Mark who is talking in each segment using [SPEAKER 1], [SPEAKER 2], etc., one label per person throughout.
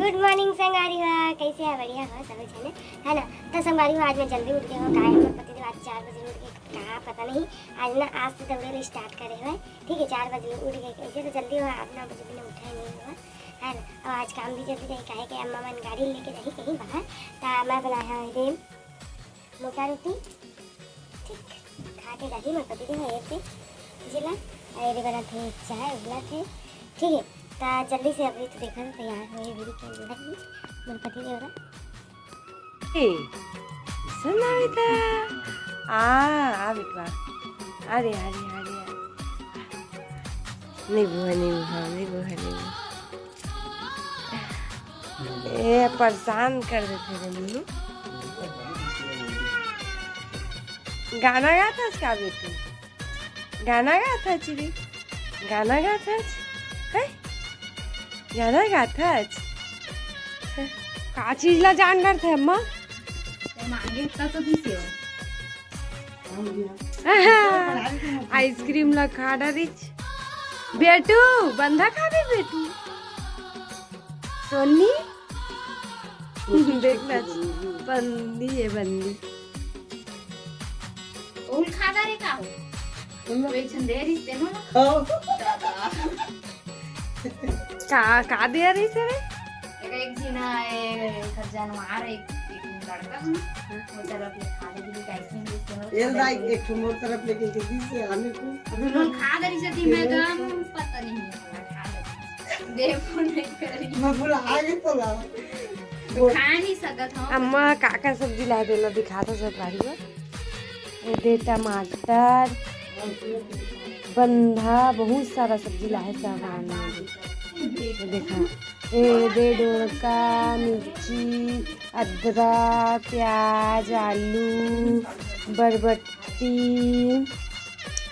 [SPEAKER 1] Good morning संगवारी हो, कैसे है? बढ़िया हो सब जने है ना। तो संगवारी हो, आज मैं जल्दी उठ गया हूँ। काय हमर पति देव आज 4 बजे उठ के कहा पता नहीं, आज ना आज से दौड़े स्टार्ट करे हुए। ठीक है, 4 बजे उठ गए, कैसे तो जल्दी हो 8-9 बजे भी उठा नहीं हुआ है ना। और आज काम भी जल्दी जाए, काहे के अम्मा मन गाड़ी लेके जाही कहीं बाहर। तो मैं बनाया है रे मोटा रोटी, ठीक खा के जाही मोर पति देव ऐसे जिला अरे बना थे चाय उबला थे। ठीक है, तो जल्दी से अभी तो देखा तैयार हो वीडियो के लिए मेरे पति देवरा
[SPEAKER 2] सुना बेटा आ बेटा अरे अरे अरे नींबू ये परेशान कर देते रे नींबू। गाना गाता का बेटू? गाना गाता चिड़ी? गाना गाता है? गाना गाता का चीज ला जान डर थे अम्मा? आइसक्रीम ला खा डरिच बेटू बंधा खा दे बेटू सोनी देखना बंदी है बंदी
[SPEAKER 3] ओल खादा रे का हो वे छंदेरी तेनो
[SPEAKER 2] का दे रही से रे?
[SPEAKER 3] एक जीना एक जानवर एक लड़का वो तरफ ले खा ले भी आइसक्रीम देते
[SPEAKER 4] ये लाइक एक ठुमोर तरफ लेके गई से हमें को
[SPEAKER 3] लोग खा दरी से मैं गम पता नहीं खा दे देखो नहीं करी
[SPEAKER 4] मैं पूरा आगे तो ला
[SPEAKER 3] खा नहीं सकत हूं।
[SPEAKER 2] अम्मा काका सब्जी ला देला दिखा दो सब बारी में। ये दे टमाटर बंधा बहुत सारा सब्जी ला है सामान में देखा। ये दे डोरका मिर्ची अदरक प्याज आलू बरबट्टी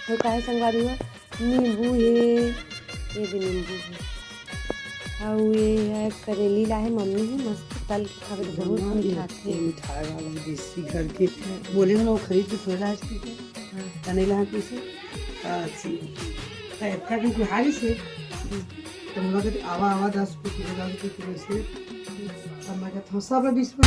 [SPEAKER 2] तो का है संगवारी है नींबू है ये भी नींबू है और ये है करेली ला है मम्मी है मस्त तल के खावे बहुत मीठा थे।
[SPEAKER 4] मिठाई वाला देसी घर के बोले ना खरीद के थोड़ा आज के तने ला कैसे अच्छी है का की हारी से तुम लोग के आवा 10 किलो से अब मैं कहता हूं सब 20 दे